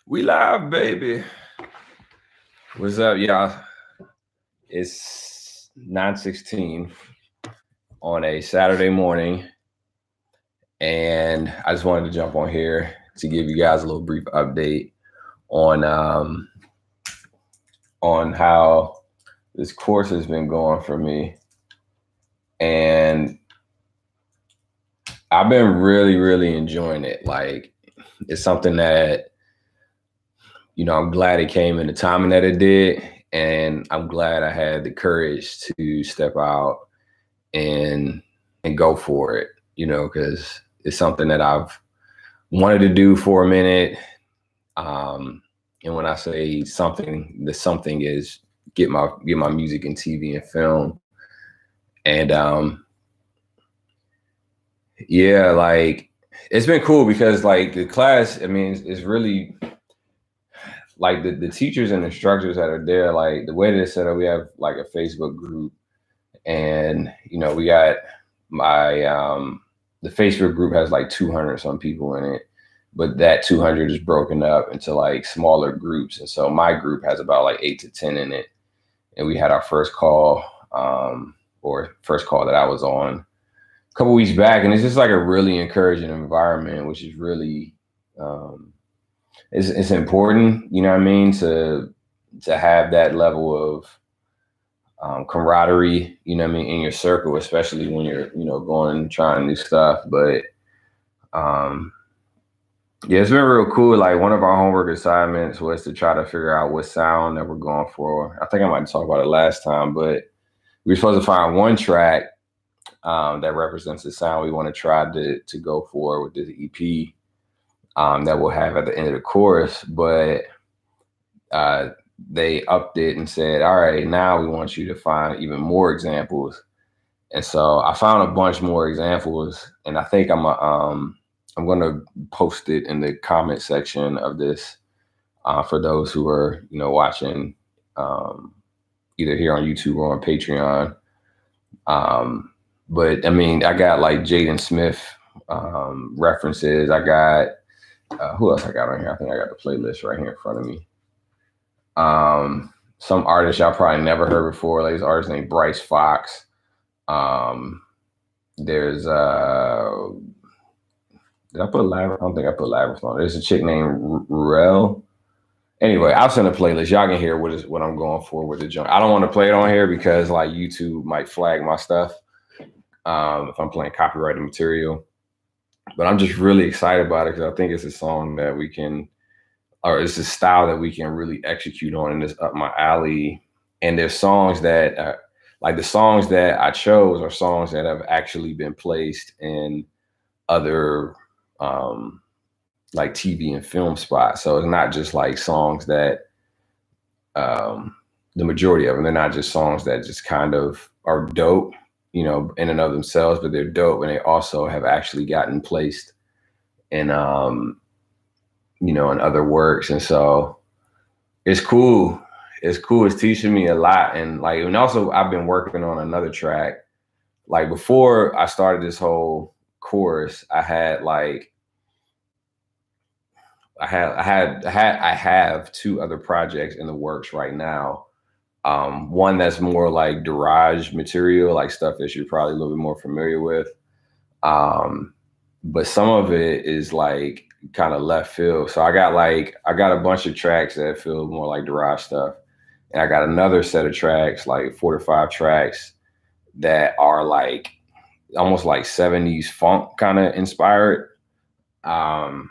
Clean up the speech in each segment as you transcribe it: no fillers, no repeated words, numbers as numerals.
We live, baby. What's up, y'all? It's 9:16 on a Saturday morning, and I just wanted to jump on here to give you guys a little brief update on how this course has been going for me. And I've been really, really enjoying it. Like, it's something that, I'm glad it came in the timing that it did. And I'm glad I had the courage to step out and go for it, because it's something that I've wanted to do for a minute. And when I say something, the something is get my music and TV and film. And yeah, like it's been cool because like the class, I mean, it's really like the teachers and instructors that are there, like the way that it's set up, we have like a Facebook group, and we got my the Facebook group has like 200 some people in it, but that 200 is broken up into like smaller groups, and so my group has about like 8 to 10 in it. And we had our first call that I was on a couple weeks back, and it's just like a really encouraging environment, which is really it's important, you know what I mean, to have that level of camaraderie, you know what I mean, in your circle, especially when you're, going and trying new stuff. But yeah, it's been real cool. Like one of our homework assignments was to try to figure out what sound that we're going for. I think I might talk about it last time, but we were supposed to find one track that represents the sound we want to try to go for with this EP that we'll have at the end of the course. But they upped it and said, all right, now we want you to find even more examples. And so I found a bunch more examples, and I think I'm going to post it in the comment section of this for those who are, watching either here on YouTube or on Patreon. But I mean, I got like Jaden Smith references. I got, who else I got on here? I think I got the playlist right here in front of me. Some artists y'all probably never heard before. Like this artist named Bryce Fox. There's did I put Labyrinth? I don't think I put Labyrinth on. There's a chick named Ruel. Anyway, I'll send a playlist. Y'all can hear what I'm going for with the joint. I don't want to play it on here because like YouTube might flag my stuff if I'm playing copyrighted material. But I'm just really excited about it because I think it's a song that we can, or it's a style that we can really execute on, and it's up my alley. And there's songs that, like the songs that I chose are songs that have actually been placed in other like TV and film spots. So it's not just like songs that the majority of them, they're not just songs that just kind of are dope, in and of themselves, but they're dope, and they also have actually gotten placed in in other works. And so it's cool. It's cool. It's teaching me a lot. And like, and also I've been working on another track. Like before I started this whole course, I have two other projects in the works right now. One that's more like Deraj material, like stuff that you're probably a little bit more familiar with. But some of it is like kind of left field. So I got a bunch of tracks that feel more like Deraj stuff. And I got another set of tracks, like 4 to 5 tracks that are like almost like 70s funk kind of inspired. And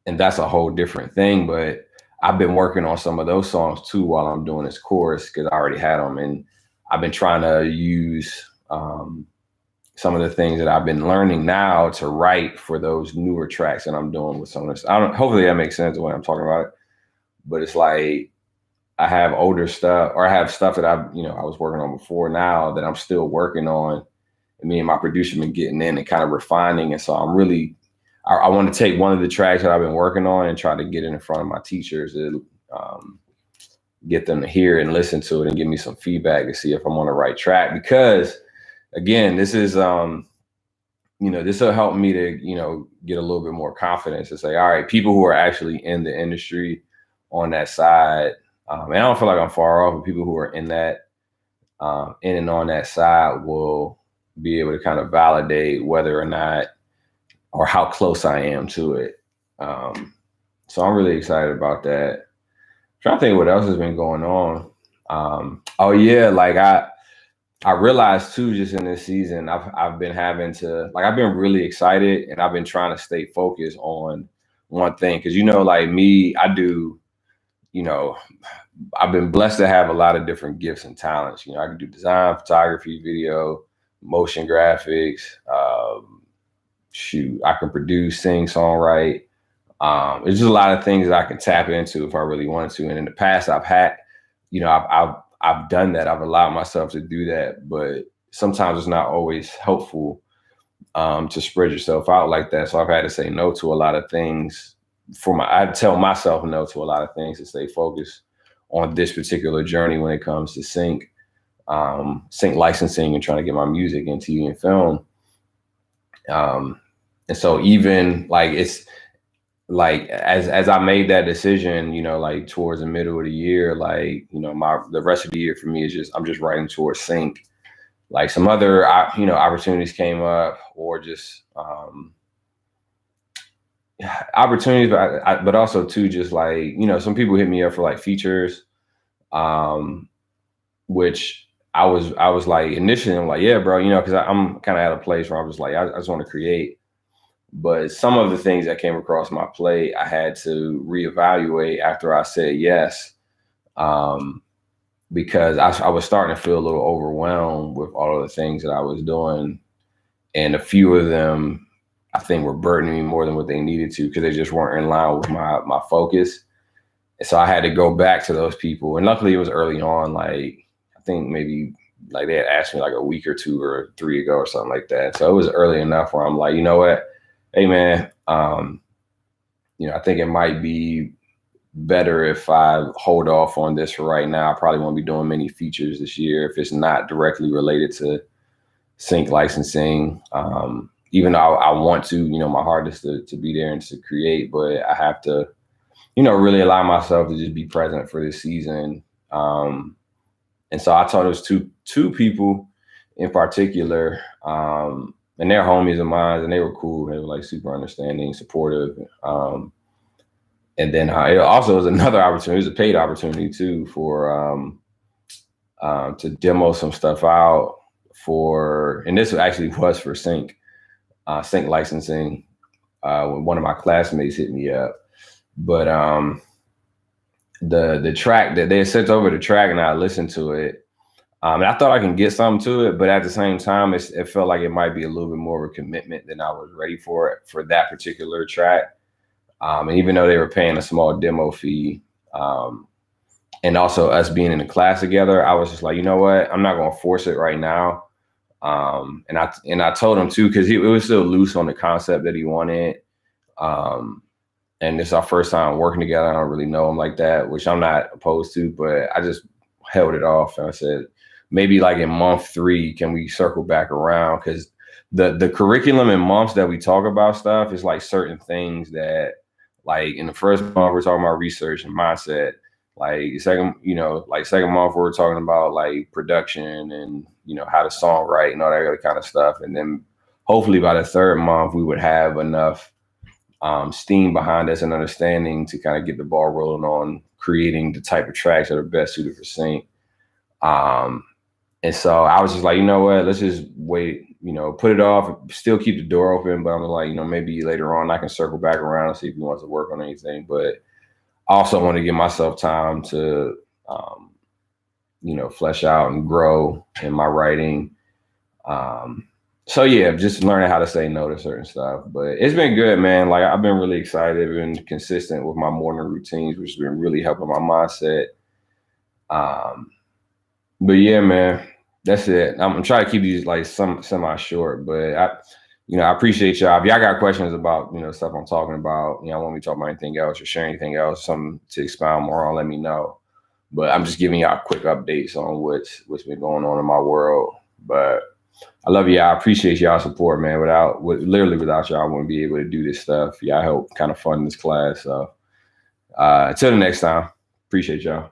that's a whole different thing. But I've been working on some of those songs too while I'm doing this course because I already had them. And I've been trying to use some of the things that I've been learning now to write for those newer tracks that I'm doing with some of this. Hopefully that makes sense the way I'm talking about it. But it's like I have older stuff, or I have stuff that I was working on before now that I'm still working on. And me and my producer been getting in and kind of refining. And so I'm really, I want to take one of the tracks that I've been working on and try to get it in front of my teachers to get them to hear it and listen to it and give me some feedback to see if I'm on the right track. Because again, this is, this will help me to, get a little bit more confidence to say, all right, people who are actually in the industry on that side, and I don't feel like I'm far off, but people who are in that, in and on that side will be able to kind of validate whether or not, or how close I am to it. So I'm really excited about that. Trying to think what else has been going on. Oh yeah, like I realized too, just in this season, I've been having to, like, I've been really excited, and I've been trying to stay focused on one thing, because like me, I do, you know, I've been blessed to have a lot of different gifts and talents. I can do design, photography, video, motion graphics. Shoot, I can produce, sing, songwrite. There's just a lot of things that I can tap into if I really want to. And in the past, I've had, I've done that. I've allowed myself to do that, but sometimes it's not always helpful to spread yourself out like that. So I've had to say no to a lot of things. I tell myself no to a lot of things to stay focused on this particular journey when it comes to sync licensing and trying to get my music in TV and film. And so even like it's like as I made that decision, like towards the middle of the year, like the rest of the year for me is I'm just writing towards sync. Like some other opportunities came up, or just opportunities, but also too just like some people hit me up for like features, which I was like initially I'm like, yeah, bro, because I'm kind of at a place where I'm just like I just want to create. But some of the things that came across my plate, I had to reevaluate after I said yes, because I was starting to feel a little overwhelmed with all of the things that I was doing. And a few of them, I think, were burdening me more than what they needed to, because they just weren't in line with my focus. And so I had to go back to those people. And luckily it was early on, like I think maybe like they had asked me like a week or 2 or 3 ago or something like that. So it was early enough where I'm like, you know what? Hey man, I think it might be better if I hold off on this for right now. I probably won't be doing many features this year if it's not directly related to sync licensing. Even though I want to, my heart is to be there and to create, but I have to, really allow myself to just be present for this season. And so I told those two people in particular, and they're homies of mine, and they were cool. They were like super understanding, supportive. And then it also was another opportunity. It was a paid opportunity too for to demo some stuff out and this actually was for sync licensing. When one of my classmates hit me up, but the track that they had sent over the track, and I listened to it. And I thought I can get something to it, but at the same time, it felt like it might be a little bit more of a commitment than I was ready for that particular track. And even though they were paying a small demo fee, and also us being in the class together, I was just like, you know what? I'm not going to force it right now. And I told him too, because it was still loose on the concept that he wanted. And it's our first time working together. I don't really know him like that, which I'm not opposed to, but I just held it off. And I said, maybe like in month 3, can we circle back around? Because the curriculum in months that we talk about stuff is like certain things that, like in the first month, we're talking about research and mindset. Like second month, we're talking about like production and, how to songwrite and all that other kind of stuff. And then hopefully by the third month, we would have enough steam behind us and understanding to kind of get the ball rolling on creating the type of tracks that are best suited for sync. And so I was just like, you know what, let's just wait, put it off, still keep the door open. But I'm like, maybe later on I can circle back around and see if he wants to work on anything. But I also want to give myself time to, flesh out and grow in my writing. So yeah, just learning how to say no to certain stuff. But it's been good, man. Like I've been really excited, been consistent with my morning routines, which has been really helping my mindset. But yeah, man, that's it. I'm trying to keep these like semi short, but I appreciate y'all. If y'all got questions about, stuff I'm talking about, want me to talk about anything else or share anything else, something to expound more on, let me know. But I'm just giving y'all quick updates on what's been going on in my world. But I love you. I appreciate y'all support, man. Literally without y'all, I wouldn't be able to do this stuff. Y'all help kind of fund this class. So until the next time, appreciate y'all.